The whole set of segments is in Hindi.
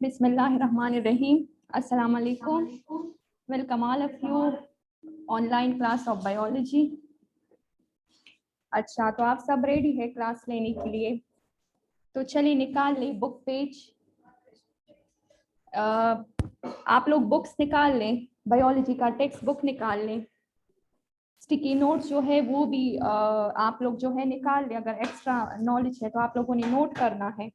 Bismillahirrahmanirrahim. Assalamu alaikum. Welcome all of you online class of biology. अच्छा, तो आप सब रेडी है क्लास लेने के लिए? तो चलिए निकाल लें बुक पेज। आप लोग बुक्स निकाल लें, बायोलॉजी का टेक्स्ट बुक निकाल लें। स्टिकी नोट्स जो है वो भी आप लोग जो है निकाल लें। अगर एक्स्ट्रा नॉलेज है तो आप लोगों ने नोट करना है।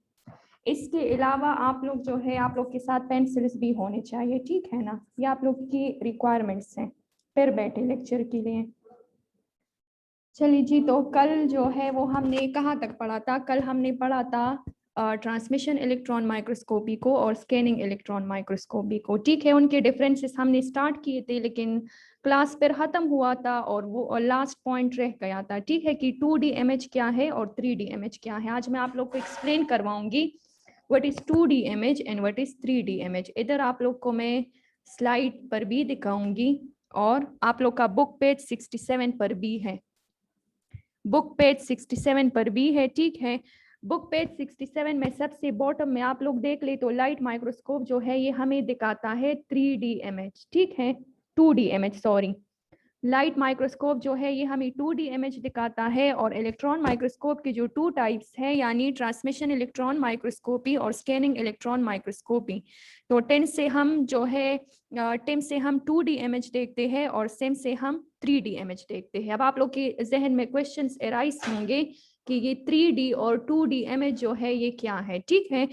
इसके अलावा आप लोग जो है, आप लोग के साथ पेंसिल्स भी होने चाहिए, ठीक है ना? ये आप लोग की रिक्वायरमेंट्स हैं फिर बैठे लेक्चर के लिए। चलिए जी, तो कल जो है वो हमने कहाँ तक पढ़ा था? कल हमने पढ़ा था ट्रांसमिशन इलेक्ट्रॉन माइक्रोस्कोपी को और स्कैनिंग इलेक्ट्रॉन माइक्रोस्कोपी को, ठीक है। उनके डिफरेंसेस हमने स्टार्ट किए थे, लेकिन क्लास फिर ख़त्म हुआ था और वो लास्ट पॉइंट रह गया था, ठीक है, कि 2D इमेज क्या है और 3D इमेज क्या है। आज मैं आप लोग को एक्सप्लेन करवाऊंगी what is 2D image and what is 3D image. इधर आप लोग को मैं स्लाइड पर भी दिखाऊंगी और आप लोग का बुक पेज 67 पर भी है, बुक पेज 67 पर भी है, ठीक है। बुक पेज 67 में सबसे बॉटम में आप लोग देख ले तो लाइट माइक्रोस्कोप जो है ये हमें दिखाता है 3D इमेज, ठीक है, 2D image sorry. Light microscope जो है ये हमें 2D इमेज दिखाता है। और इलेक्ट्रॉन माइक्रोस्कोप के जो 2 टाइप्स है, यानी ट्रांसमिशन इलेक्ट्रॉन माइक्रोस्कोपी और स्कैनिंग इलेक्ट्रॉन माइक्रोस्कोपी। तो टिम से हम जो है टिम से हम 2D इमेज देखते हैं और सिम से हम 3D इमेज देखते हैं। अब आप लोग के जहन में क्वेश्चंस एराइज होंगे कि ये 3D और 2D इमेज जो है ये क्या है, ठीक है।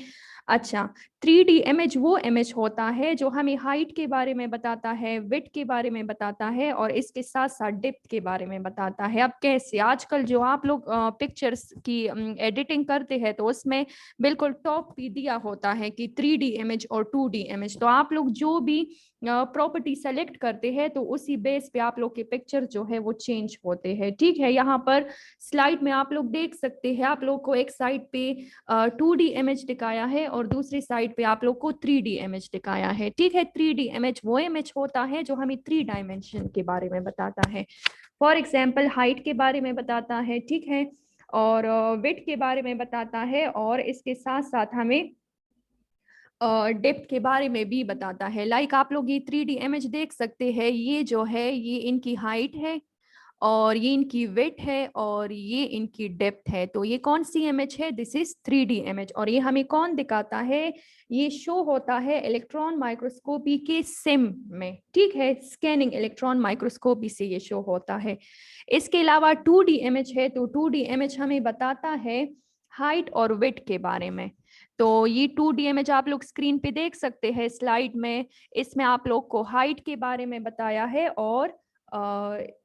अच्छा, 3D इमेज वो इमेज होता है जो हमें हाइट के बारे में बताता है, विड्थ के बारे में बताता है और इसके साथ साथ डेप्थ के बारे में बताता है। अब कैसे? आजकल जो आप लोग पिक्चर्स की एडिटिंग करते हैं तो उसमें बिल्कुल टॉप पे दिया होता है कि 3D इमेज और 2D इमेज। तो आप लोग जो भी प्रॉपर्टी सेलेक्ट करते हैं तो उसी बेस पे आप लोग के पिक्चर जो है वो चेंज होते हैं, ठीक है। यहाँ पर स्लाइड में आप लोग देख सकते हैं, आप लोग को एक साइड पे 2D इमेज दिखाया है और दूसरी साइड पे आप लोग को 3D इमेज दिखाया है, ठीक है। 3D इमेज वो इमेज होता है जो हमें 3 डायमेंशन के बारे में बताता है। फॉर एग्जाम्पल हाइट के बारे में बताता है, ठीक है, और विड्थ के बारे में बताता है और इसके साथ साथ हमें डेप्थ के बारे में भी बताता है। लाइक आप लोग ये 3D इमेज देख सकते हैं, ये जो है ये इनकी हाइट है और ये इनकी विड्थ है और ये इनकी डेप्थ है। तो ये कौन सी इमेज है? This is 3D image. और ये हमें कौन दिखाता है? ये शो होता है इलेक्ट्रॉन माइक्रोस्कोपी के सिम में, ठीक है, स्कैनिंग इलेक्ट्रॉन माइक्रोस्कोपी से ये शो होता है। इसके अलावा 2D इमेज है, तो 2D इमेज हमें बताता है हाइट और विड्थ के बारे में। तो ये 2D इमेज आप लोग स्क्रीन पे देख सकते हैं स्लाइड में। इसमें आप लोग को हाइट के बारे में बताया है और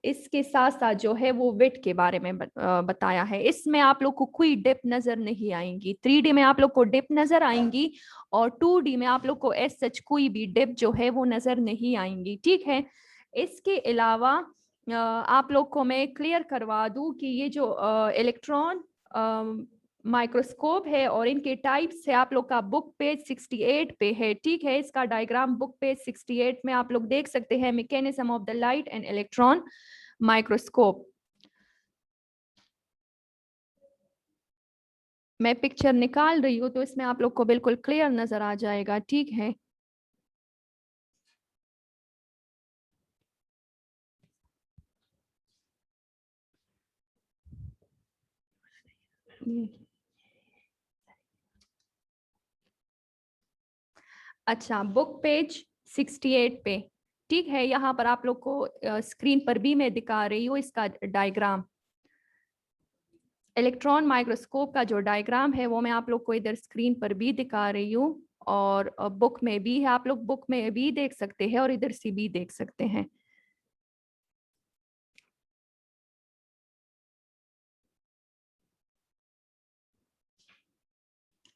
इसके साथ साथ जो है वो विड्थ के बारे में बताया है। इसमें आप लोग को कोई डिप नजर नहीं आएंगी। 3D में आप लोग को डिप नजर आएंगी और 2D में आप लोग को एस सच कोई भी डिप जो है वो नजर नहीं आएंगी, ठीक है। इसके अलावा आप लोग को मैं क्लियर करवा दूं कि ये जो इलेक्ट्रॉन माइक्रोस्कोप है और इनके टाइप्स है, आप लोग का बुक पेज 68 पे है, ठीक है। इसका डायग्राम बुक पेज 68 में आप लोग देख सकते हैं, mechanism of the light and electron microscope. मैं पिक्चर निकाल रही हूँ तो इसमें आप लोग को बिल्कुल क्लियर नजर आ जाएगा, ठीक है। अच्छा, बुक पेज 68 पे, ठीक है। यहाँ पर आप लोग को स्क्रीन पर भी मैं दिखा रही हूँ इसका डायग्राम। इलेक्ट्रॉन माइक्रोस्कोप का जो डायग्राम है वो मैं आप लोग को इधर स्क्रीन पर भी दिखा रही हूँ और बुक में भी है, आप लोग बुक में भी देख सकते हैं और इधर से भी देख सकते हैं।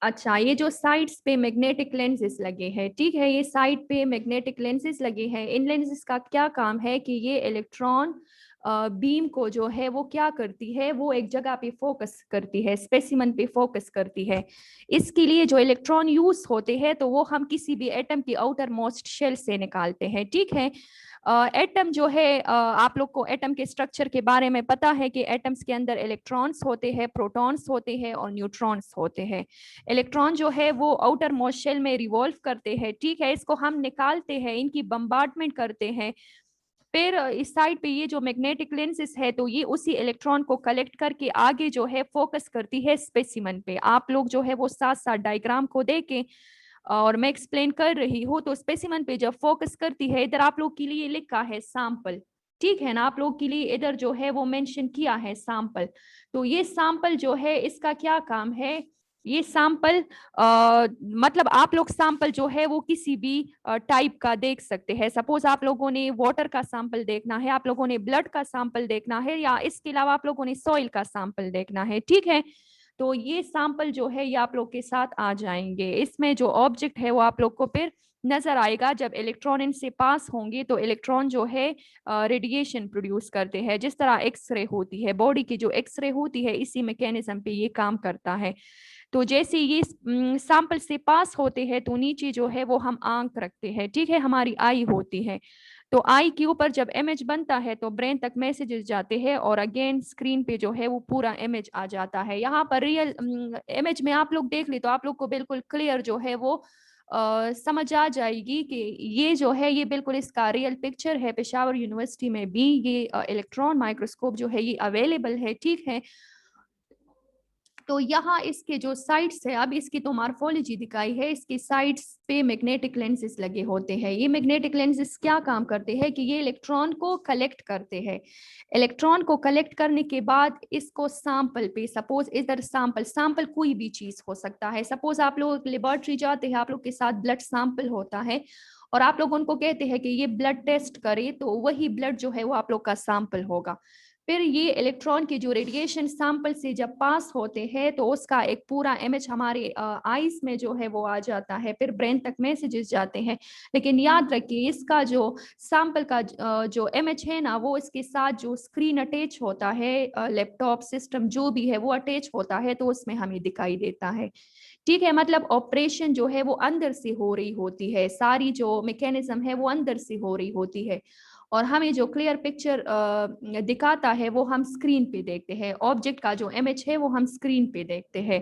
अच्छा, ये जो साइड्स पे मैग्नेटिक लेंसेज लगे हैं, ठीक है, ये साइड पे मैग्नेटिक लेंसेज लगे हैं। इन लेंसेज का क्या काम है कि ये इलेक्ट्रॉन बीम को जो है वो क्या करती है, वो एक जगह पे फोकस करती है, स्पेसिमन पे फोकस करती है। इसके लिए जो इलेक्ट्रॉन यूज होते हैं तो वो हम किसी भी एटम की आउटर मोस्ट शेल से निकालते हैं, ठीक है। एटम जो है, आप लोग को एटम के स्ट्रक्चर के बारे में पता है कि एटम्स के अंदर इलेक्ट्रॉन्स होते हैं, प्रोटॉन्स होते हैं और न्यूट्रॉन्स होते हैं। इलेक्ट्रॉन जो है वो आउटर मोस्ट शेल में रिवॉल्व करते हैं, ठीक है, इसको हम निकालते हैं, इनकी बम्बार्डमेंट करते हैं। फिर इस साइड पे ये जो मैग्नेटिक लेंसेस है तो ये उसी इलेक्ट्रॉन को कलेक्ट करके आगे जो है फोकस करती है स्पेसिमन पे। आप लोग जो है वो साथ साथ डायग्राम को देखें और मैं एक्सप्लेन कर रही हूँ। तो स्पेसिमन पे जब फोकस करती है, इधर आप लोग के लिए लिखा है सैंपल, ठीक है ना, आप लोग के लिए इधर जो है वो मेंशन किया है सैंपल। तो ये सैंपल जो है इसका क्या काम है, ये सैंपल मतलब आप लोग सैंपल जो है वो किसी भी टाइप का देख सकते हैं। सपोज आप लोगों ने वाटर का सैंपल देखना है, आप लोगों ने ब्लड का सैंपल देखना है, या इसके अलावा आप लोगों ने सॉइल का सैंपल देखना है, ठीक है। तो ये सैंपल जो है ये आप लोग के साथ आ जाएंगे। इसमें जो ऑब्जेक्ट है वो आप लोग को फिर नजर आएगा। जब इलेक्ट्रॉन इनसे पास होंगे तो इलेक्ट्रॉन जो है रेडिएशन प्रोड्यूस करते हैं, जिस तरह एक्सरे होती है, बॉडी की जो एक्सरे होती है इसी मैकेनिज्म पे ये काम करता है। तो जैसे ये सैंपल से पास होते हैं तो नीचे जो है वो हम आंख रखते हैं, ठीक है, हमारी आई होती है। तो आई के ऊपर जब इमेज बनता है तो ब्रेन तक मैसेजेस जाते हैं और अगेन स्क्रीन पे जो है वो पूरा इमेज आ जाता है। यहाँ पर रियल इमेज में आप लोग देख ले तो आप लोग को बिल्कुल क्लियर जो है वो समझ आ जाएगी कि ये जो है ये बिल्कुल इसका रियल पिक्चर है। पेशावर यूनिवर्सिटी में भी ये इलेक्ट्रॉन माइक्रोस्कोप जो है ये अवेलेबल है, ठीक है। तो यहाँ इसके जो साइड्स है, अब इसकी तो मार्फोलॉजी दिखाई है, इसके साइड्स पे मैग्नेटिक लेंसेस लगे होते हैं। ये मैग्नेटिक लेंसेस क्या काम करते हैं कि ये इलेक्ट्रॉन को कलेक्ट करते हैं। इलेक्ट्रॉन को कलेक्ट करने के बाद इसको सैंपल पे, सपोज इधर सैंपल कोई भी चीज हो सकता है। सपोज आप लोग लेबोरेटरी जाते हैं, आप लोग के साथ ब्लड सैंपल होता है और आप लोग उनको कहते हैं कि ये ब्लड टेस्ट करे, तो वही ब्लड जो है वो आप लोग का सैंपल होगा। फिर ये इलेक्ट्रॉन की जो रेडिएशन सैंपल से जब पास होते हैं तो उसका एक पूरा इमेज हमारे आईज में जो है वो आ जाता है, फिर ब्रेन तक मैसेजेस जाते हैं। लेकिन याद रखिए इसका जो सैंपल का जो इमेज है ना, वो इसके साथ जो स्क्रीन अटैच होता है, लैपटॉप सिस्टम जो भी है वो अटैच होता है, तो उसमें हमें दिखाई देता है, ठीक है। मतलब ऑपरेशन जो है वो अंदर से हो रही होती है, सारी जो मैकेनिज्म है वो अंदर से हो रही होती है और हमें जो क्लियर पिक्चर दिखाता है वो हम स्क्रीन पे देखते हैं। ऑब्जेक्ट का जो इमेज है वो हम स्क्रीन पे देखते हैं।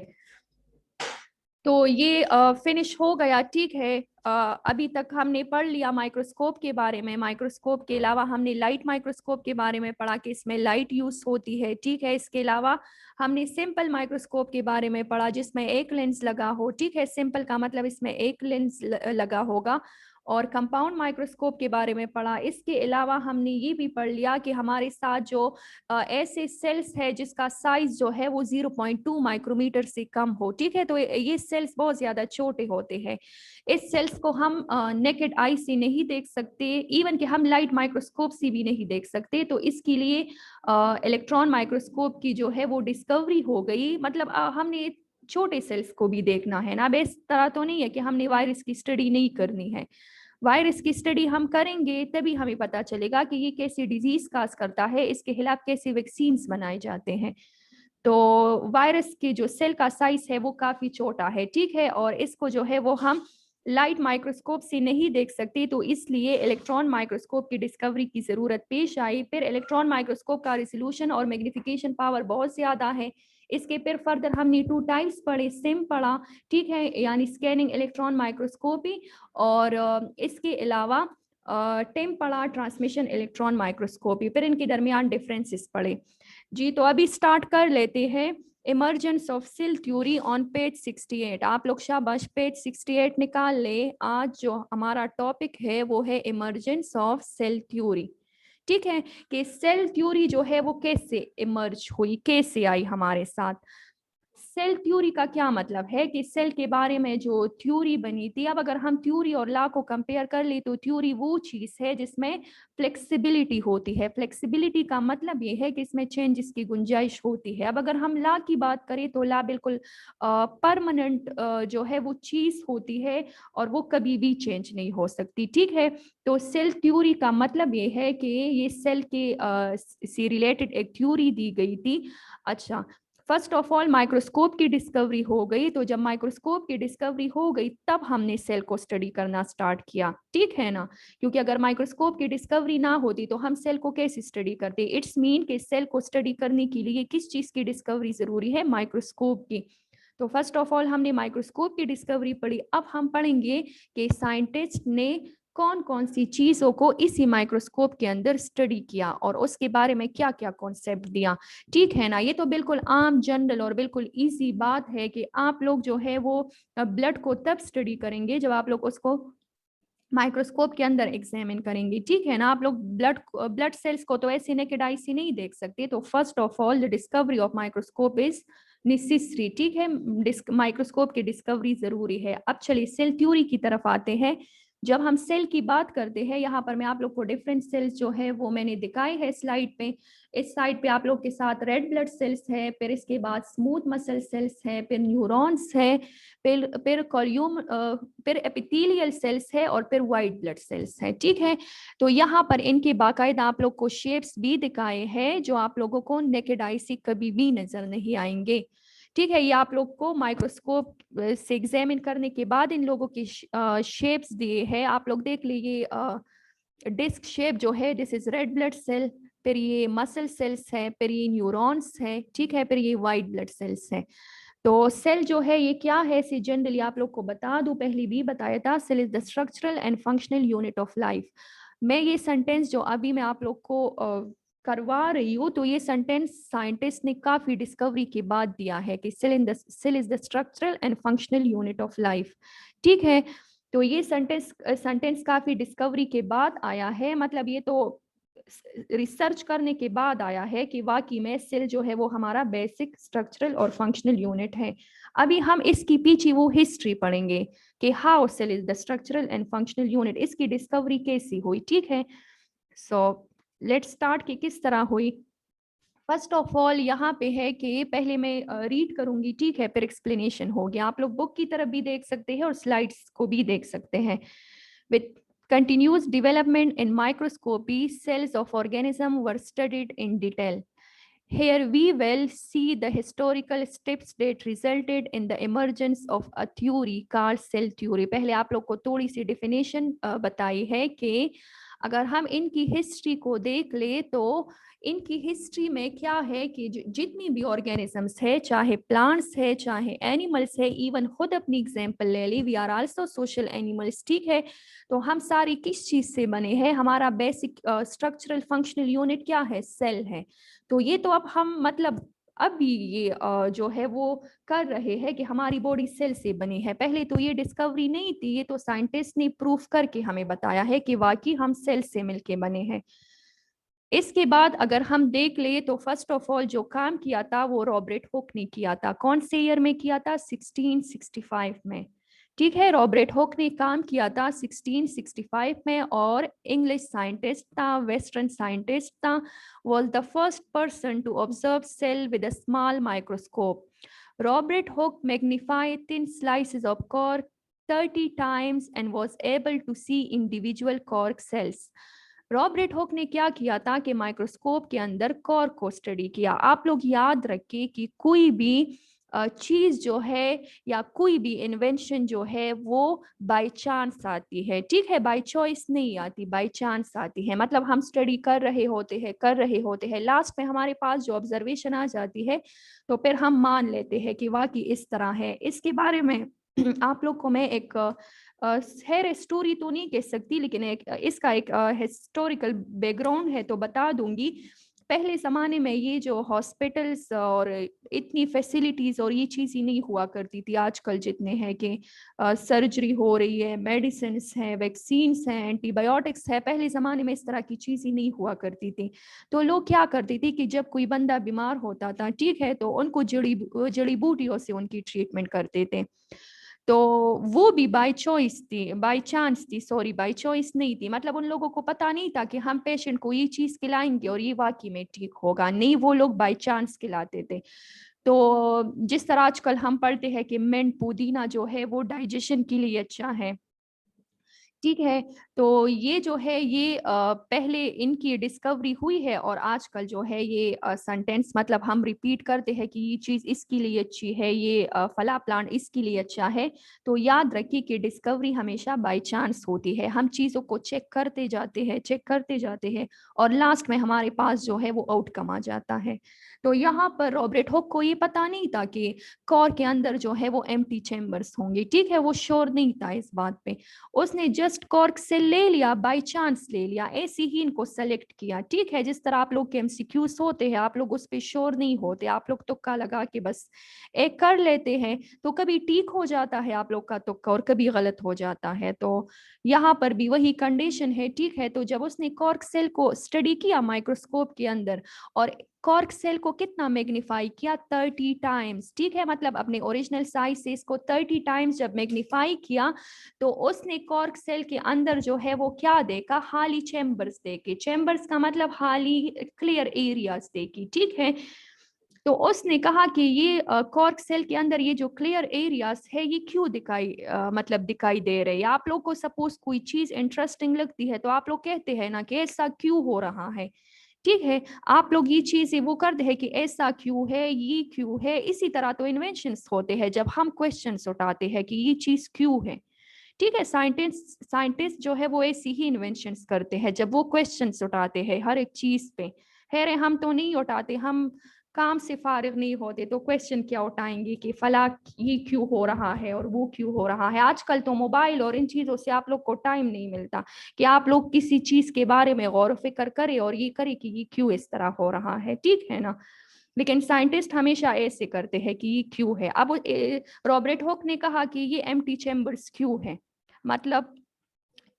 तो ये फिनिश हो गया, ठीक है। अभी तक हमने पढ़ लिया माइक्रोस्कोप के बारे में। माइक्रोस्कोप के अलावा हमने लाइट माइक्रोस्कोप के बारे में पढ़ा कि इसमें लाइट यूज होती है, ठीक है। इसके अलावा हमने सिंपल माइक्रोस्कोप के बारे में पढ़ा जिसमें एक लेंस लगा हो, ठीक है। सिंपल का मतलब इसमें एक लेंस लगा होगा। और कंपाउंड माइक्रोस्कोप के बारे में पढ़ा। इसके अलावा हमने ये भी पढ़ लिया कि हमारे साथ जो ऐसे सेल्स है जिसका साइज जो है वो 0.2 माइक्रोमीटर से कम हो, ठीक है। तो ये सेल्स बहुत ज्यादा छोटे होते हैं। इस सेल्स को हम नेकेड आई से नहीं देख सकते, इवन कि हम लाइट माइक्रोस्कोप से भी नहीं देख सकते। तो इसके लिए इलेक्ट्रॉन माइक्रोस्कोप की जो है वो डिस्कवरी हो गई। मतलब हमने छोटे सेल्स को भी देखना है ना। अब इस तरह तो नहीं है कि हमने वायरस की स्टडी नहीं करनी है। वायरस की स्टडी हम करेंगे तभी हमें पता चलेगा कि ये कैसी डिजीज काज करता है, इसके खिलाफ कैसे वैक्सीन बनाए जाते हैं। तो वायरस की जो सेल का साइज है वो काफी छोटा है, ठीक है। और इसको जो है वो हम लाइट माइक्रोस्कोप से नहीं देख सकते, तो इसलिए इलेक्ट्रॉन माइक्रोस्कोप की डिस्कवरी की जरूरत पेश आई। फिर इलेक्ट्रॉन माइक्रोस्कोप का रिजोल्यूशन और मैग्निफिकेशन पावर बहुत ज्यादा है। इसके फिर फर्दर हमने 2 टाइप्स पढ़े, सिम पढ़ा, ठीक है, यानी स्कैनिंग इलेक्ट्रॉन माइक्रोस्कोपी, और इसके अलावा टेम पढ़ा, ट्रांसमिशन इलेक्ट्रॉन माइक्रोस्कोपी। फिर इनके दरमियान डिफरेंसेस पढ़े जी। तो अभी स्टार्ट कर लेते हैं। Emergence of cell theory on page 68। आप लोग शाबाश पेज 68 निकाल ले। आज जो हमारा टॉपिक है वो है इमर्जेंस ऑफ सेल थ्योरी, ठीक है। कि सेल थ्योरी जो है वो कैसे इमर्ज हुई, कैसे आई हमारे साथ। सेल थ्योरी का क्या मतलब है कि सेल के बारे में जो थ्योरी बनी थी। अब अगर हम थ्योरी और लॉ को कंपेयर कर ले तो थ्योरी वो चीज है जिसमें फ्लेक्सिबिलिटी होती है। फ्लेक्सिबिलिटी का मतलब ये है कि इसमें चेंजेस की गुंजाइश होती है। अब अगर हम लॉ की बात करें तो लॉ बिल्कुल परमानेंट जो है वो चीज होती है और वो कभी भी चेंज नहीं हो सकती, ठीक है। तो सेल थ्योरी का मतलब ये है कि ये सेल के से रिलेटेड एक थ्योरी दी गई थी। अच्छा, फर्स्ट ऑफ ऑल माइक्रोस्कोप की डिस्कवरी हो गई, तो जब माइक्रोस्कोप की डिस्कवरी हो गई तब हमने सेल को स्टडी करना स्टार्ट किया, ठीक है ना। क्योंकि अगर माइक्रोस्कोप की डिस्कवरी ना होती तो हम सेल को कैसे स्टडी करते। इट्स मीन कि सेल को स्टडी करने के लिए किस चीज की डिस्कवरी जरूरी है, माइक्रोस्कोप की। तो फर्स्ट ऑफ ऑल हमने माइक्रोस्कोप की डिस्कवरी पढ़ी। अब हम पढ़ेंगे कि साइंटिस्ट ने कौन कौन सी चीजों को इसी माइक्रोस्कोप के अंदर स्टडी किया और उसके बारे में क्या क्या कॉन्सेप्ट दिया, ठीक है ना। ये तो बिल्कुल आम जनरल और बिल्कुल इजी बात है कि आप लोग जो है वो ब्लड को तब स्टडी करेंगे जब आप लोग उसको माइक्रोस्कोप के अंदर एग्जामिन करेंगे, ठीक है ना। आप लोग ब्लड सेल्स को तो ऐसे नेकेड आई से नहीं देख सकते। तो first of all the discovery of microscope is necessary, ठीक है। माइक्रोस्कोप की डिस्कवरी जरूरी है। अब चलिए सेल थ्योरी की तरफ आते हैं। जब हम सेल की बात करते हैं, यहाँ पर मैं आप लोग को डिफरेंट सेल्स जो है वो मैंने दिखाई है स्लाइड पे। इस साइड पे आप लोग के साथ रेड ब्लड सेल्स है, फिर इसके बाद स्मूथ मसल सेल्स है, फिर न्यूरॉन्स है, फिर कॉल्यूम, फिर एपिथेलियल सेल्स है और फिर व्हाइट ब्लड सेल्स है, ठीक है। तो यहाँ पर इनके बाकायदा आप लोग को शेप्स भी दिखाए हैं जो आप लोगों को नेकेड आई से कभी भी नजर नहीं आएंगे, ठीक है। ये आप लोग को माइक्रोस्कोप से एग्जामिन करने के बाद इन लोगों की शेप्स दिए हैं। आप लोग देख लीजिए, डिस्क शेप जो है this is red blood cell, फिर ये मसल सेल्स है, फिर ये न्यूरॉन्स है, ठीक है, फिर ये व्हाइट ब्लड सेल्स है। तो सेल जो है ये क्या है, इसे जनरली आप लोग को बता दूं, पहले भी बताया था, cell is the structural and functional unit of life. मैं ये सेंटेंस जो अभी मैं आप लोग को करवा रही हूँ, तो ये सेंटेंस साइंटिस्ट ने काफी डिस्कवरी के बाद दिया है कि cell is the structural and functional unit of life, ठीक है। तो ये सेंटेंस काफी डिस्कवरी के बाद आया है, मतलब ये तो रिसर्च करने के बाद आया है कि वाकई में सेल जो है वो हमारा बेसिक स्ट्रक्चरल और फंक्शनल यूनिट है। अभी हम इसकी पीछे वो हिस्ट्री पढ़ेंगे कि how cell is the structural and functional unit, इसकी डिस्कवरी कैसी हुई, ठीक है। सो लेट्स स्टार्ट कि किस तरह हुई। फर्स्ट ऑफ ऑल यहाँ पे है कि पहले मैं रीड करूंगी, ठीक है, फिर एक्सप्लेनेशन हो गया। आप लोग बुक की तरफ भी देख सकते हैं और स्लाइड्स को भी देख सकते हैं। With continuous development in microscopy, cells of organism were studied in detail. Here we will see the historical steps that resulted in the emergence of a theory called cell theory. पहले आप लोग को थोड़ी सी definition बताई है कि अगर हम इनकी हिस्ट्री को देख ले तो इनकी हिस्ट्री में क्या है कि जितनी भी ऑर्गेनिजम्स है, चाहे प्लांट्स है चाहे एनिमल्स है, इवन खुद अपनी एग्जांपल ले ली, we are also social animals, ठीक है। तो हम सारी किस चीज से बने हैं, हमारा बेसिक स्ट्रक्चरल फंक्शनल यूनिट क्या है, सेल है। तो ये तो अब हम मतलब अभी ये जो है वो कर रहे हैं कि हमारी बॉडी सेल से बनी है। पहले तो ये डिस्कवरी नहीं थी, ये तो साइंटिस्ट ने प्रूफ करके हमें बताया है कि वाकई हम सेल से मिलके बने हैं। इसके बाद अगर हम देख ले तो फर्स्ट ऑफ ऑल जो काम किया था वो रॉबर्ट हुक ने किया था। कौन से ईयर में किया था, 1665 में, ठीक है। रॉबर्ट हुक ने काम किया था 1665 में और इंग्लिश साइंटिस्ट था, वेस्टर्न साइंटिस्ट था, was the first person to observe cell with a small microscope. Robert Hooke magnified thin slices of cork 30 times and was able to see individual cork cells. Robert Hooke ने क्या किया था कि माइक्रोस्कोप के अंदर कॉर्क को स्टडी किया। आप लोग याद रखिए कि कोई भी चीज जो है या कोई भी इन्वेंशन जो है वो बाय चांस आती है, ठीक है, बाय चॉइस नहीं आती, बाय चांस आती है। मतलब हम स्टडी कर रहे होते हैं लास्ट में हमारे पास जो ऑब्जर्वेशन आ जाती है तो फिर हम मान लेते हैं कि वाकई इस तरह है। इसके बारे में आप लोग को मैं एक खैर स्टोरी तो नहीं कह सकती लेकिन इसका एक हिस्टोरिकल बैकग्राउंड है तो बता दूंगी। पहले ज़माने में ये जो हॉस्पिटल्स और इतनी फैसिलिटीज़ और ये चीज़ें नहीं हुआ करती थी आजकल जितने हैं कि सर्जरी हो रही है, मेडिसिन है, वैक्सीन्स हैं, एंटीबायोटिक्स है। पहले ज़माने में इस तरह की चीज़ें नहीं हुआ करती थी। तो लोग क्या करते थे कि जब कोई बंदा बीमार होता था, ठीक है, तो उनको जड़ी बूटियों से उनकी ट्रीटमेंट करते थे। तो वो भी बाय चॉइस थी, बाय चांस थी, सॉरी बाय चॉइस नहीं थी। मतलब उन लोगों को पता नहीं था कि हम पेशेंट को ये चीज खिलाएंगे और ये वाकई में ठीक होगा, नहीं, वो लोग बाय चांस खिलाते थे। तो जिस तरह आजकल हम पढ़ते हैं कि मिंट पुदीना जो है वो डाइजेशन के लिए अच्छा है, ठीक है। तो ये जो है ये पहले इनकी डिस्कवरी हुई है और आजकल जो है ये सेंटेंस मतलब हम रिपीट करते हैं कि ये चीज़ इसके लिए अच्छी है, ये फला प्लांट इसके लिए अच्छा है। तो याद रखिए कि डिस्कवरी हमेशा बाय चांस होती है। हम चीज़ों को चेक करते जाते हैं और लास्ट में हमारे पास जो है वो आउटकम आ जाता है। तो यहाँ पर रॉबर्ट हुक को ये पता नहीं था कि कोर के अंदर जो है वो एम्प्टी चेम्बर्स होंगे। ठीक है, वो श्योर नहीं था इस बात पे। उसने जस्ट कॉर्क से ले लिया, बाय चांस ले लिया, ऐसे ही इनको सेलेक्ट किया। ठीक है, जिस तरह आप लोग के एमसीक्यूज होते हैं, आप लोग उस पर श्योर नहीं होते, आप लोग तुक्का लगा के बस एक कर लेते हैं। तो कभी ठीक हो जाता है आप लोग का तुक्का और कभी गलत हो जाता है। तो यहाँ पर भी वही कंडीशन है। ठीक है, तो जब उसने कॉर्क सेल को स्टडी किया माइक्रोस्कोप के अंदर और कॉर्क सेल को कितना मैग्नीफाई किया, 30 टाइम्स। ठीक है, मतलब अपने ओरिजिनल साइज से इसको 30 टाइम्स जब मैग्नीफाई किया तो उसने कॉर्क सेल के अंदर जो है वो क्या देखा, खाली चैम्बर्स देखे। चैम्बर्स का मतलब खाली क्लियर एरियाज देखी। ठीक है, तो उसने कहा कि ये कॉर्क सेल के अंदर ये जो क्लियर एरियाज है ये क्यों मतलब दिखाई दे रहे हैं। आप लोग को सपोज कोई चीज इंटरेस्टिंग लगती है तो आप लोग कहते हैं ना कि ऐसा क्यों हो रहा है। ठीक है, आप लोग ये चीजें वो करते हैं कि ऐसा क्यों है, ये क्यों है। इसी तरह तो इन्वेंशंस होते हैं जब हम क्वेश्चंस उठाते हैं कि ये चीज क्यों है। ठीक है, साइंटिस्ट जो है वो ऐसी ही इन्वेंशंस करते हैं जब वो क्वेश्चंस उठाते हैं हर एक चीज पे। है हम तो नहीं उठाते, हम काम से फारिग नहीं होते तो क्वेश्चन क्या उठाएंगे कि फला ये क्यों हो रहा है और वो क्यों हो रहा है। आजकल तो मोबाइल और इन चीजों से आप लोग को टाइम नहीं मिलता कि आप लोग किसी चीज के बारे में गौर फिक्र करें और ये करें कि ये क्यों इस तरह हो रहा है। ठीक है ना, लेकिन साइंटिस्ट हमेशा ऐसे करते हैं कि ये क्यों है। अब रॉबर्ट हुक ने कहा कि ये एम्प्टी चैम्बर्स क्यों है, मतलब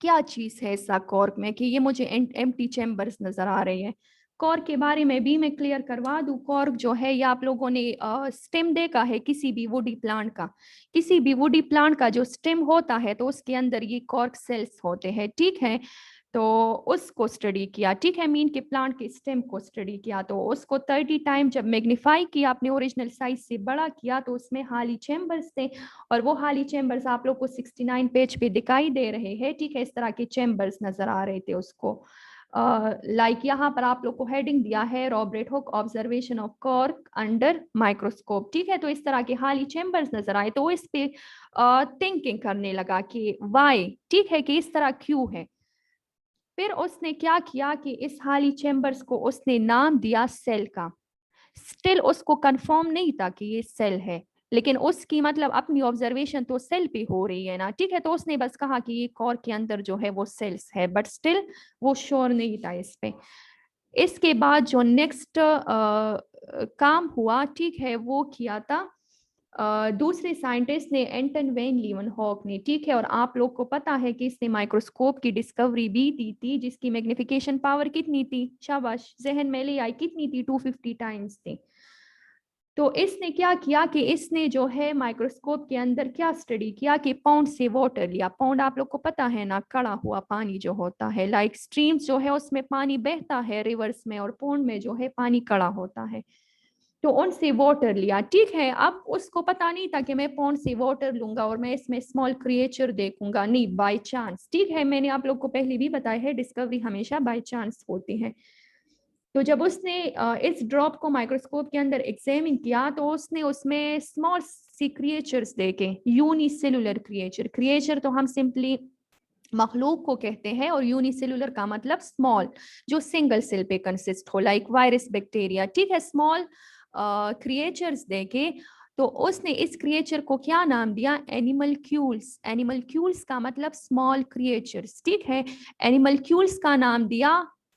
क्या चीज है ऐसा कॉर्क में कि ये मुझे एम्प्टी चैम्बर्स नजर आ रही है। कॉर्क के बारे में भी मैं क्लियर करवा दूं। कॉर्क जो है ये आप लोगों ने स्टेम देखा है किसी भी वुडी प्लांट का, किसी भी वुडी प्लांट का जो स्टेम होता है तो उसके अंदर ये कॉर्क सेल्स होते हैं। ठीक है, तो उसको स्टडी किया। ठीक है, मीन के प्लांट के स्टेम को स्टडी किया तो उसको 30 टाइम जब मैग्नीफाई किया, अपने ओरिजिनल साइज से बड़ा किया तो उसमें हाली चैम्बर्स थे और वो हाली चैम्बर्स आप लोग को 69 पेज पे दिखाई दे रहे हैं। ठीक है, इस तरह के चैम्बर्स नजर आ रहे थे उसको। लाइक यहाँ पर आप लोग को हेडिंग दिया है Robert Hooke observation of cork under microscope. ठीक है, तो इस तरह के हाली चैम्बर्स नजर आए तो इस पे थिंकिंग करने लगा कि वाई, ठीक है, कि इस तरह क्यों है। फिर उसने क्या किया कि इस हाली चैम्बर्स को उसने नाम दिया सेल का। स्टिल उसको कंफर्म नहीं था कि ये सेल है, लेकिन उसकी मतलब अपनी ऑब्जर्वेशन तो सेल पे हो रही है ना। ठीक है, तो उसने बस कहा कि ये कोर के अंदर जो है वो सेल्स है, बट स्टिल वो श्योर नहीं था इस पे। इसके बाद जो नेक्स्ट काम हुआ, ठीक है, वो किया था दूसरे साइंटिस्ट ने, एंटन वेन लीवनहॉक ने। ठीक है, और आप लोग को पता है कि इसने माइक्रोस्कोप की डिस्कवरी भी दी थी जिसकी मैग्निफिकेशन पावर कितनी थी, शाबाश जहन में ले आई, कितनी थी, 250 टाइम्स थी। तो इसने क्या किया कि इसने जो है माइक्रोस्कोप के अंदर क्या स्टडी किया कि पाउंड से वाटर लिया। पाउंड आप लोग को पता है ना, कड़ा हुआ पानी जो होता है, लाइक स्ट्रीम्स जो है उसमें पानी बहता है रिवर्स में और पाउंड में जो है पानी कड़ा होता है। तो उनसे वाटर लिया। ठीक है, अब उसको पता नहीं था कि मैं पौंड से वाटर लूंगा और मैं इसमें स्मॉल क्रिएचर देखूंगा, नहीं, बाय चांस। ठीक है, मैंने आप लोग को पहले भी बताया है डिस्कवरी हमेशा बाय चांस होती है। तो जब उसने इस ड्रॉप को माइक्रोस्कोप के अंदर एग्जामिन किया तो उसने उसमें स्मॉल सी क्रिएचर्स देखे, यूनिसेलुलर क्रिएचर। क्रिएचर तो हम सिंपली मखलूक को कहते हैं और यूनिसेलुलर का मतलब स्मॉल, जो सिंगल सेल पे कंसिस्ट हो, लाइक वायरस, बैक्टीरिया। ठीक है, स्मॉल क्रिएचर्स देखे तो उसने इस क्रिएचर को क्या नाम दिया, एनिमलक्यूल्स। एनिमलक्यूल्स का मतलब स्मॉल क्रिएचर्स। ठीक है, एनिमलक्यूल्स का नाम दिया।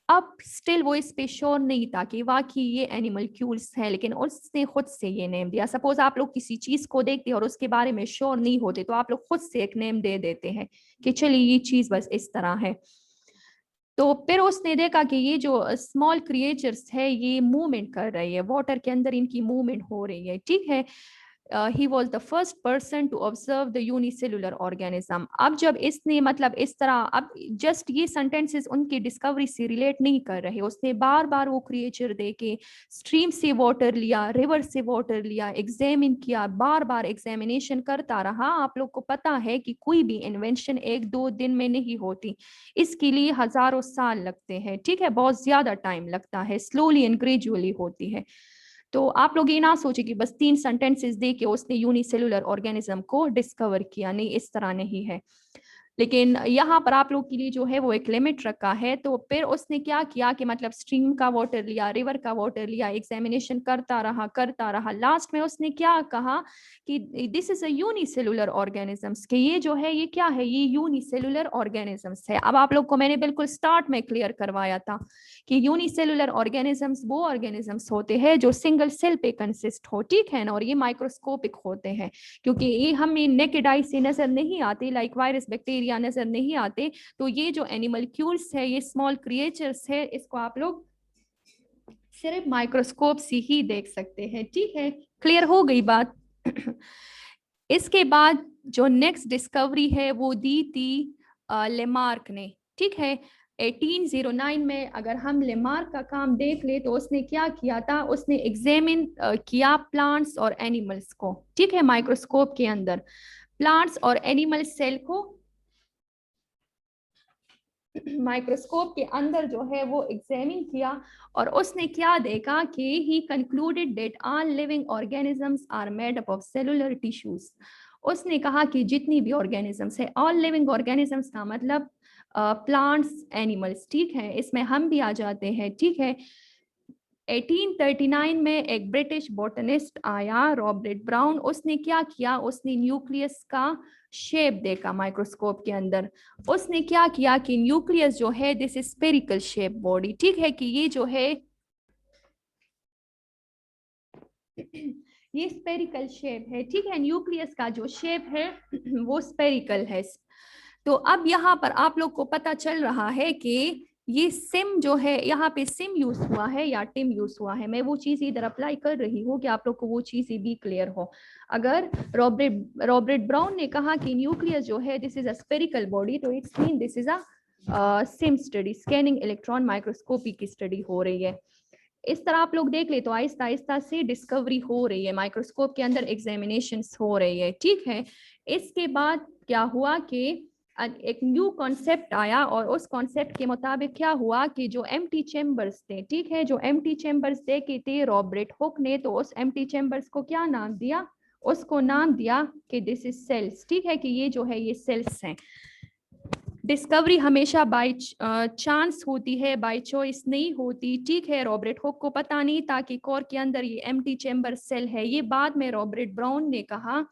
अब स्टिल वो इस पे श्योर नहीं था कि वाकई ये एनिमलक्यूल्स है, लेकिन उसने खुद से ये नेम दिया। सपोज आप लोग किसी चीज को देखते हैं और उसके बारे में श्योर नहीं होते तो आप लोग खुद से एक नेम दे देते हैं कि चलिए ये चीज बस इस तरह है। तो फिर उसने देखा कि ये जो स्मॉल क्रिएचर्स है ये मूवमेंट कर रही है, वाटर के अंदर इनकी मूवमेंट हो रही है। ठीक है, he was the first person to observe the unicellular organism. अब जब इसने मतलब इस तरह, अब जस्ट ये सेंटेंसेस उनकी डिस्कवरी से रिलेट नहीं कर रहे, उसने बार बार वो क्रिएचर देखे, स्ट्रीम से वाटर लिया, रिवर से वाटर लिया, एग्जामिन किया, बार बार एग्जामिनेशन करता रहा। आप लोग को पता है कि कोई भी इन्वेंशन एक दो दिन में नहीं होती, इसके लिए हजारों साल लगते हैं, ठीक है, बहुत ज्यादा टाइम लगता है, स्लोली एंड ग्रेजुअली होती है। तो आप लोग ये ना सोचे कि बस 3 सेंटेंसेस दे के उसने यूनिसेलुलर ऑर्गेनिज्म को डिस्कवर किया, नहीं, इस तरह नहीं है। लेकिन यहाँ पर आप लोग के लिए जो है वो एक लिमिट रखा है। तो फिर उसने क्या किया कि मतलब स्ट्रीम का वाटर लिया, रिवर का वाटर लिया, एग्जामिनेशन करता रहा, लास्ट में उसने क्या कहा कि this is a unicellular organisms, कि ये जो है ये क्या है, ये यूनिसेलुलर ऑर्गेनिजम्स है। अब आप लोग को मैंने बिल्कुल स्टार्ट में क्लियर करवाया था कि यूनिसेलुलर ऑर्गेनिजम्स वो ऑर्गेनिजम्स होते हैं जो सिंगल सेल पे कंसिस्ट हो, ठीक है ना, और ये माइक्रोस्कोपिक होते हैं, क्योंकि ये हमें नेकेड आई से नजर नहीं आते, लाइक वायरस बैक्टीरिया नजर नहीं आते। तो ये जो एनिमलक्यूल्स है, ये स्मॉल क्रिएचर्स है, इसको आप लोग सिर्फ माइक्रोस्कोप से ही देख सकते हैं, ठीक है, क्लियर हो गई बात। इसके बाद जो नेक्स्ट डिस्कवरी है वो दी थी लेमार्क ने, ठीक है। 1809 में अगर हम लेमार्क का काम देख ले तो उसने क्या किया था, उसने एग्जामिन किया प्लांट्स और एनिमल्स को, ठीक है, माइक्रोस्कोप के अंदर प्लांट्स और एनिमल सेल को माइक्रोस्कोप के अंदर जो है वो एग्जामिन किया, और उसने क्या देखा कि he concluded that all living organisms are made up of cellular tissues. उसने कहा कि जितनी भी ऑर्गेनिजम्स है, ऑल लिविंग ऑर्गेनिजम्स का मतलब प्लांट्स, एनिमल्स, ठीक है, इसमें हम भी आ जाते हैं, ठीक है। 1839 में एक ब्रिटिश बॉटनिस्ट आया, रॉबर्ट ब्राउन, उसने क्या किया, उसने न्यूक्लियस का शेप देखा माइक्रोस्कोप के अंदर। उसने क्या किया कि न्यूक्लियस जो है this is spherical shape body, ठीक है, कि ये जो है ये स्फेरिकल शेप है, ठीक है, न्यूक्लियस का जो शेप है वो स्फेरिकल है। तो अब यहाँ पर आप लोग को पता चल रहा है कि ये सिम जो है, यहाँ पे सिम यूज हुआ है या टिम यूज हुआ है, मैं वो चीज इधर अप्लाई कर रही हूँ कि आप लोग को वो चीज भी क्लियर हो। अगर रॉबर्ट ब्राउन ने कहा कि न्यूक्लियस जो है this is a spherical body, तो it's mean this is a SEM study, scanning electron microscopy की स्टडी हो रही है। इस तरह आप लोग देख ले तो आहिस्ता आहिस्ता से डिस्कवरी हो रही है, माइक्रोस्कोप के अंदर एग्जामिनेशन हो रही है, ठीक है। इसके बाद क्या हुआ कि एक न्यू कॉन्सेप्ट आया, और उस कॉन्सेप्ट के मुताबिक क्या हुआ कि जो एम्प्टी चेम्बर्स थे, ठीक है, जो एम्प्टी चेम्बर्स देखे थे रॉबर्ट हुक ने, तो उस एम्प्टी चेम्बर्स को क्या नाम दिया, उसको नाम दिया कि दिस इज सेल्स, ठीक है, कि ये जो है ये सेल्स हैं। डिस्कवरी हमेशा बाय चांस होती है, बाय चॉइस नहीं होती, ठीक है। रॉबर्ट हुक को पता नहीं था कि कोर के अंदर ये एम्प्टी चेम्बर सेल है, ये बाद में रॉबर्ट ब्राउन ने कहा,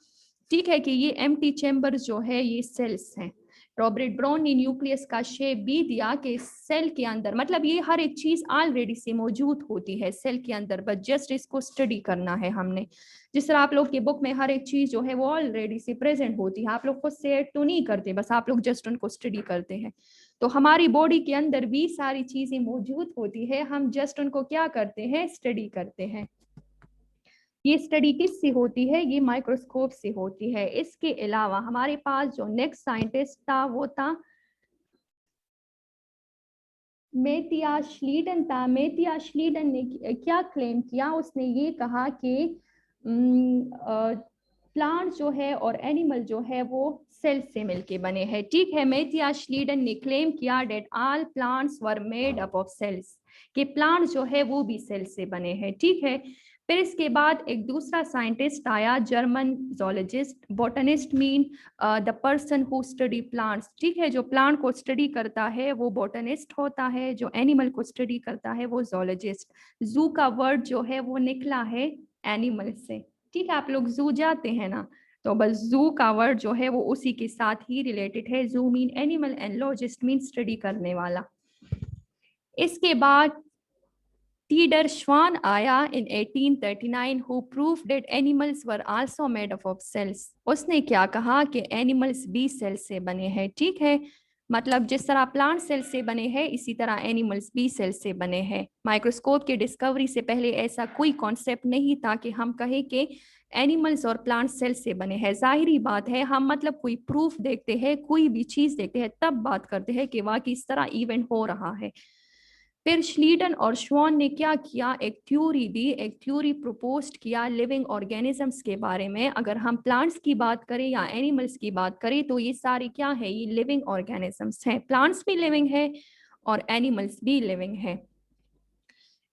ठीक है, कि ये एम्प्टी चेम्बर जो है ये सेल्स हैं। रॉबर्ट ब्राउन ने न्यूक्लियस का शेप भी दिया कि सेल के अंदर, मतलब ये हर एक चीज ऑलरेडी से मौजूद होती है सेल के अंदर, बस जस्ट इसको स्टडी करना है हमने। जिस तरह आप लोग की बुक में हर एक चीज जो है वो ऑलरेडी से प्रेजेंट होती है, आप लोग खुद से ऐड तो नहीं करते, बस आप लोग जस्ट उनको स्टडी करते हैं। तो हमारी बॉडी के अंदर भी सारी चीजें मौजूद होती है, हम जस्ट उनको क्या करते हैं, स्टडी करते हैं। ये स्टडी किससे होती है, ये माइक्रोस्कोप से होती है। इसके अलावा हमारे पास जो नेक्स्ट साइंटिस्ट था वो था मेथियास श्लीडन था। मेथियास श्लीडन ने क्या क्लेम किया, उसने ये कहा कि प्लांट जो है और एनिमल जो है वो सेल से मिलके बने हैं, ठीक है। मेथियास श्लीडन ने क्लेम किया that all plants were made up of cells, कि प्लांट जो है वो भी सेल से बने हैं, ठीक है। फिर इसके बाद एक दूसरा साइंटिस्ट आया, German zoologist, botanist mean the person who study plants, ठीक है, जो प्लांट को स्टडी करता है वो बोटनिस्ट होता है, जो एनिमल को स्टडी करता है वो जोलॉजिस्ट। जू का वर्ड जो है वो निकला है एनिमल से, ठीक है। आप लोग जू जाते हैं ना, तो बस जू का वर्ड जो है वो उसी के साथ ही रिलेटेड है। जू मीन एनिमल एंड लॉजिस्ट मीन स्टडी करने वाला। इसके बाद टीडर श्वान आया in 1839 who proved that animals were also made up of cells। उसने क्या कहा कि एनिमल्स भी सेल से बने हैं, ठीक है, मतलब जिस तरह प्लांट सेल से बने हैं इसी तरह एनिमल्स भी सेल से बने हैं। माइक्रोस्कोप की डिस्कवरी से पहले ऐसा कोई कॉन्सेप्ट नहीं था कि हम कहें कि एनिमल्स और प्लांट सेल से बने हैं। जाहिरी बात है, हम मतलब कोई प्रूफ देखते हैं, कोई भी चीज देखते हैं, तब बात करते हैं कि वाकई इस तरह इवेंट हो रहा है। फिर श्लीटन और श्वान ने क्या किया, एक थ्योरी दी, एक थ्योरी प्रपोज्ड किया लिविंग ऑर्गेनिजम्स के बारे में। अगर हम प्लांट्स की बात करें या एनिमल्स की बात करें तो ये सारे क्या है, ये लिविंग ऑर्गेनिजम्स हैं। प्लांट्स भी लिविंग है और एनिमल्स भी लिविंग है।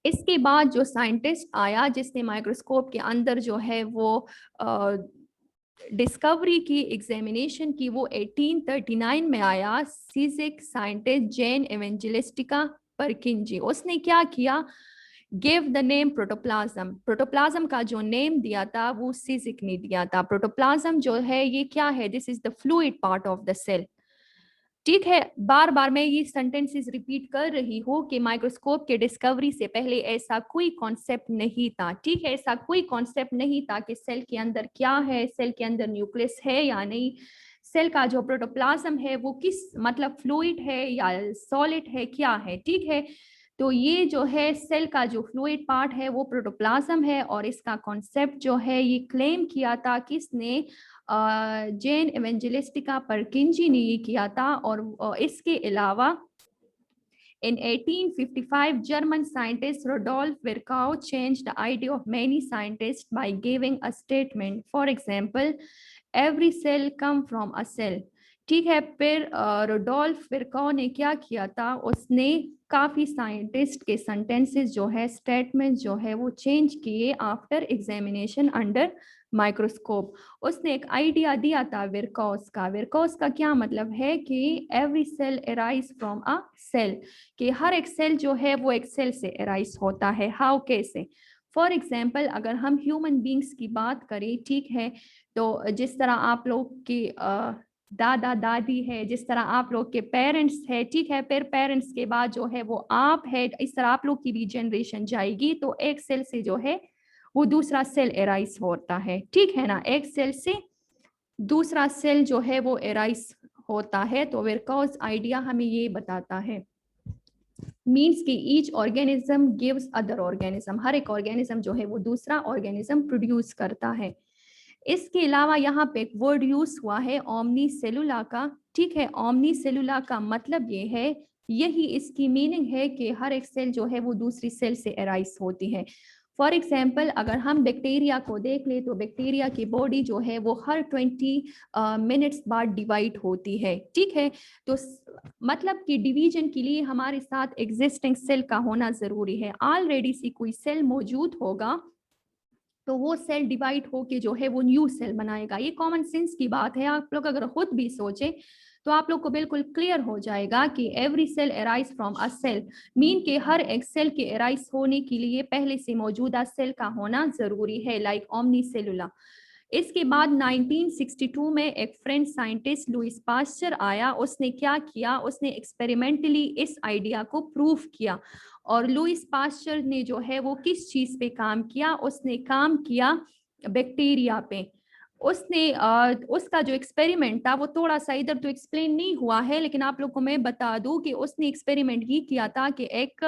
इसके बाद जो साइंटिस्ट आया जिसने माइक्रोस्कोप के अंदर जो है वो डिस्कवरी की, एग्जामिनेशन की, वो 1839 में आया, फिजिक साइंटिस्ट जैन इवेंजेलिस्टिका परकिंजी। उसने क्या किया, give the name protoplasm. Protoplasm का जो नेम दिया था वो सिजिक ने दिया था। प्रोटोप्लाज्म जो है ये क्या है, this is the fluid part of the cell. ठीक है, बार बार मैं ये सेंटेंसेस रिपीट कर रही हूँ कि माइक्रोस्कोप के डिस्कवरी से पहले ऐसा कोई कॉन्सेप्ट नहीं था। ठीक है, ऐसा कोई कॉन्सेप्ट नहीं था कि सेल के अंदर क्या है, सेल के अंदर न्यूक्लियस है या नहीं, सेल का जो प्रोटोप्लाज्म है वो किस मतलब फ्लूइड है या सॉलिड है, क्या है। ठीक है, तो ये जो है सेल का जो फ्लूइड पार्ट है वो प्रोटोप्लाज्म है, और इसका कॉन्सेप्ट जो है ये क्लेम किया था किसने, जैन इवेंजेलिस्टिका परकिंजी ने ये किया था। और इसके अलावा in 1855 German scientist Rudolf Virchow changed the idea of many scientists by giving a statement, for example every cell come from a cell। ठीक है, फिर रोडोल्फ विरकॉ ने क्या किया था, उसने काफी साइंटिस्ट के सेंटेंसेस जो है, स्टेटमेंट जो है वो चेंज किए आफ्टर एग्जामिनेशन अंडर माइक्रोस्कोप। उसने एक आइडिया दिया था विरकॉस का। विरकॉस का क्या मतलब है कि every cell arise from a cell, कि हर एक सेल जो है वो एक सेल से अराइज होता है। हाउ, कैसे? फॉर एग्जाम्पल अगर हम ह्यूमन बींग्स की बात करें, ठीक है, तो जिस तरह आप लोग की दादा दादी है, जिस तरह आप लोग के पेरेंट्स है, ठीक है, फिर पेरेंट्स के बाद जो है वो आप है, इस तरह आप लोग की भी जनरेशन जाएगी, तो एक सेल से जो है वो दूसरा सेल एराइज होता है। ठीक है ना, एक सेल से दूसरा सेल जो है वो एराइज होता है। तो विरकॉस आइडिया हमें ये बताता है, मीन्स कि each organism gives other organism, हर एक ऑर्गेनिज्म जो है वो दूसरा ऑर्गेनिज्म प्रोड्यूस करता है। इसके अलावा यहाँ पे एक वर्ड यूज हुआ है ओमनी सेलुला का। ठीक है, ओमनी सेलुला का मतलब ये है, यही इसकी मीनिंग है कि हर एक सेल जो है वो दूसरी सेल से अराइज होती है। फॉर एग्जाम्पल अगर हम बैक्टीरिया को देख ले तो बैक्टीरिया की बॉडी जो है वो हर 20 मिनट्स बाद डिवाइड होती है। ठीक है, तो मतलब कि डिवीजन के लिए हमारे साथ एग्जिस्टिंग सेल का होना जरूरी है। ऑलरेडी सी कोई सेल मौजूद होगा तो वो सेल डिवाइड होके जो है वो न्यू सेल बनाएगा। ये कॉमन सेंस की बात है, आप लोग अगर खुद भी सोचे तो आप लोग को बिल्कुल क्लियर हो जाएगा कि every cell arise from a cell, mean के हर एक सेल के अराइज होने के लिए पहले से मौजूदा सेल का होना जरूरी है, लाइक ओमनी सेलुला। इसके बाद 1962 में एक फ्रेंच साइंटिस्ट लुइस पास्चर आया। उसने क्या किया, उसने एक्सपेरिमेंटली इस आइडिया को प्रूव किया। और लुइस पास्चर ने जो है वो किस चीज पे काम किया, उसने काम किया बैक्टीरिया पे। उसने उसका जो एक्सपेरिमेंट था वो थोड़ा सा इधर तो एक्सप्लेन नहीं हुआ है, लेकिन आप लोग को मैं बता दूं कि उसने एक्सपेरिमेंट ये किया था कि एक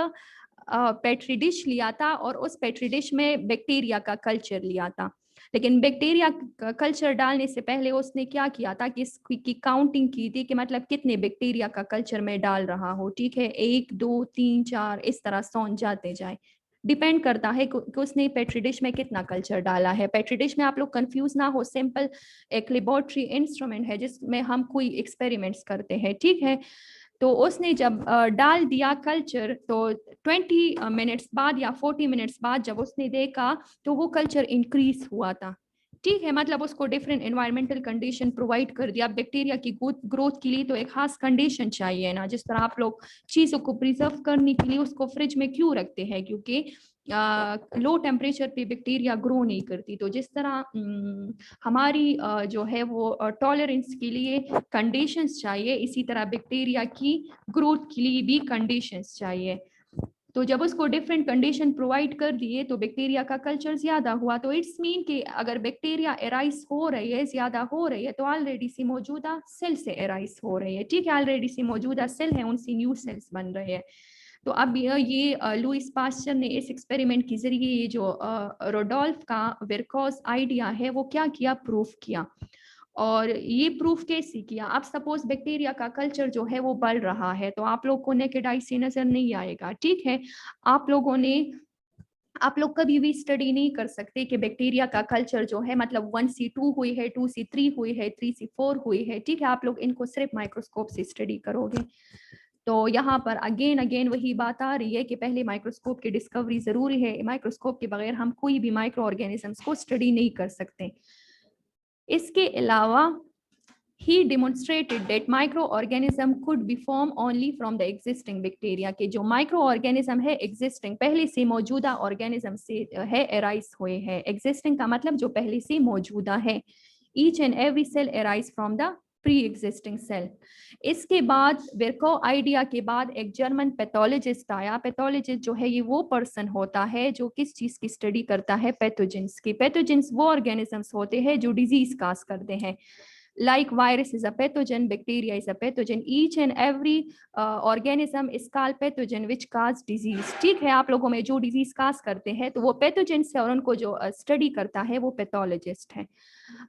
पेट्री डिश लिया था और उस पेट्री डिश में बैक्टीरिया का कल्चर लिया था। लेकिन बैक्टीरिया कल्चर डालने से पहले उसने क्या किया था कि इसकी काउंटिंग की थी कि मतलब कितने बैक्टीरिया का कल्चर में डाल रहा हो। ठीक है, 1 2 3 4 इस तरह सौन जाते जाए, डिपेंड करता है कि उसने पेट्री डिश में कितना कल्चर डाला है। पेट्री डिश में आप लोग कंफ्यूज ना हो, सिंपल एक लेबोरेटरी इंस्ट्रूमेंट है जिसमें हम कोई एक्सपेरिमेंट्स करते हैं। ठीक है, तो उसने जब डाल दिया कल्चर तो 20 मिनट्स बाद या 40 मिनट्स बाद जब उसने देखा तो वो कल्चर इंक्रीज हुआ था। ठीक है, मतलब उसको डिफरेंट एनवायरमेंटल कंडीशन प्रोवाइड कर दिया। बैक्टीरिया की ग्रोथ के लिए तो एक खास कंडीशन चाहिए ना, जिस तरह आप लोग चीज़ों को प्रिजर्व करने के लिए उसको फ्रिज में क्यों रखते हैं, क्योंकि लो टेम्परेचर पे बैक्टीरिया ग्रो नहीं करती। तो जिस तरह हमारी जो है वो टॉलरेंस के लिए कंडीशंस चाहिए, इसी तरह बैक्टीरिया की ग्रोथ के लिए भी कंडीशंस चाहिए। तो जब उसको डिफरेंट कंडीशन प्रोवाइड कर दिए तो बैक्टीरिया का कल्चर ज्यादा हुआ। तो इट्स मीन कि अगर बैक्टीरिया एराइज हो रही है, ज्यादा हो रही है, तो ऑलरेडी सी मौजूदा सेल से एराइज हो रही है। ठीक है, ऑलरेडी सी मौजूदा सेल है, उनसे न्यू सेल्स बन रहे हैं। तो अब ये लुइस पास्चर ने इस एक्सपेरिमेंट के जरिए ये जो रोडोल्फ का विरकोस आइडिया है वो क्या किया, प्रूफ किया। और ये प्रूफ कैसे किया, अब सपोज बैक्टीरिया का कल्चर जो है वो बढ़ रहा है तो आप लोग को नेकेड आई से नजर नहीं आएगा, ठीक है। आप लोग कभी भी स्टडी नहीं कर सकते कि बैक्टीरिया का कल्चर जो है मतलब 1C2 हुई है, 2C3 हुई है, 3C4 हुई है, ठीक है। आप लोग इनको सिर्फ माइक्रोस्कोप से स्टडी करोगे। तो यहाँ पर अगेन अगेन वही बात आ रही है कि पहले माइक्रोस्कोप की डिस्कवरी जरूरी है, माइक्रोस्कोप के बगैर हम कोई भी माइक्रो ऑर्गेनिजम्स को स्टडी नहीं कर सकते। इसके अलावा he demonstrated that microorganism could be formed only from the existing bacteria, के जो microorganism है existing पहले से मौजूदा organism से है arise हुए हैं। existing का मतलब जो पहले से मौजूदा है। each and every cell arise from the pre-existing cell। इसके बाद विरको आइडिया के बाद एक जर्मन पैथोलॉजिस्ट आया। पैथोलॉजिस्ट जो है ये वो पर्सन होता है जो किस चीज की स्टडी करता है, पैथोजेंस की। पैथोजेंस वो ऑर्गेनिजम्स होते हैं जो डिजीज काज करते हैं। Like virus is a pathogen, bacteria is a pathogen, each and every organism is called pathogen which cause disease, ठीक है। आप लोगों में जो डिजीज काज करते हैं तो वो पैथोजेंस है और उनको जो स्टडी करता है वो पैथोलॉजिस्ट है।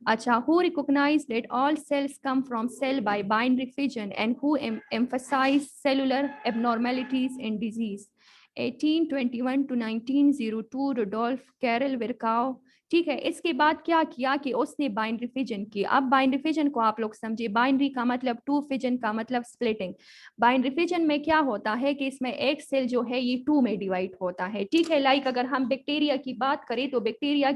अच्छा, who recognize that all cells come from cell by binary fission and who emphasize cellular abnormalities in disease, 1821 to 1902, Rudolf Carol विरकाउ, ठीक है। इसके बाद क्या किया कि उसने बाइनरी फिजन की। अब बाइनरी फिजन को आप लोग समझे, बाइनरी का मतलब टू, फिजन का मतलब स्प्लिटिंग। बाइनरी फिजन में क्या होता है कि इसमें एक सेल जो है ये टू में डिवाइड होता है, ठीक है। लाइक अगर हम बैक्टीरिया की बात करें तो बैक्टीरिया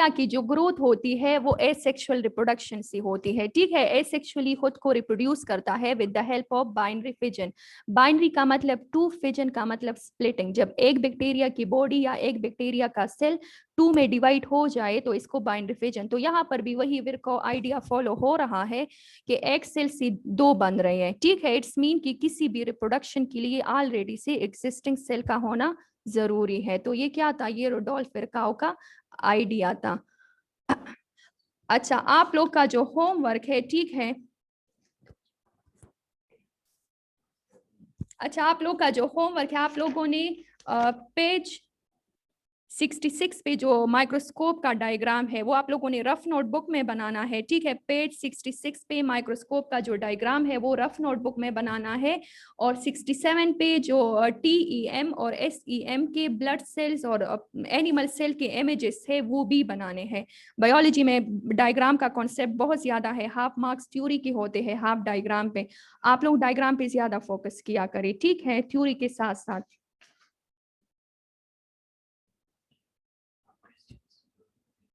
की जो ग्रोथ होती है वो एसेक्सुअल रिप्रोडक्शन से होती है, ठीक है। एसेक्सुअली खुद को रिप्रोड्यूस करता है with the help of binary fission. Binary का मतलब टू, फिजन का मतलब स्प्लिटिंग। जब एक बैक्टीरिया की बॉडी या एक बैक्टीरिया का सेल टू में डिवाइड हो जाए तो इसको बाइनरी फिजन। तो यहाँ पर भी वही विरको आइडिया फॉलो हो रहा है कि एक सेल से दो बन रहे हैं, ठीक है। इट्स मीन कि किसी भी रिप्रोडक्शन के लिए ऑलरेडी से एग्जिस्टिंग सेल का होना जरूरी है। तो ये क्या था, ये रुडोल्फ विरकाउ का आइडिया था। अच्छा, आप लोग का जो होमवर्क है, ठीक है। अच्छा, आप लोग का जो होमवर्क है, आप लोगों ने पेज 66 पे जो माइक्रोस्कोप का डायग्राम है वो आप लोगों ने रफ नोटबुक में बनाना है, ठीक है। पेज 66 पे माइक्रोस्कोप का जो डायग्राम है वो रफ नोटबुक में बनाना है। और 67 पे जो TEM और SEM के ब्लड सेल्स और एनिमल सेल के इमेजेस है वो भी बनाने हैं। बायोलॉजी में डायग्राम का कॉन्सेप्ट बहुत ज्यादा है, हाफ मार्क्स थ्योरी के होते हैं, हाफ डायग्राम पे। आप लोग डायग्राम पे ज्यादा फोकस किया करें, ठीक है, थ्योरी के साथ साथ।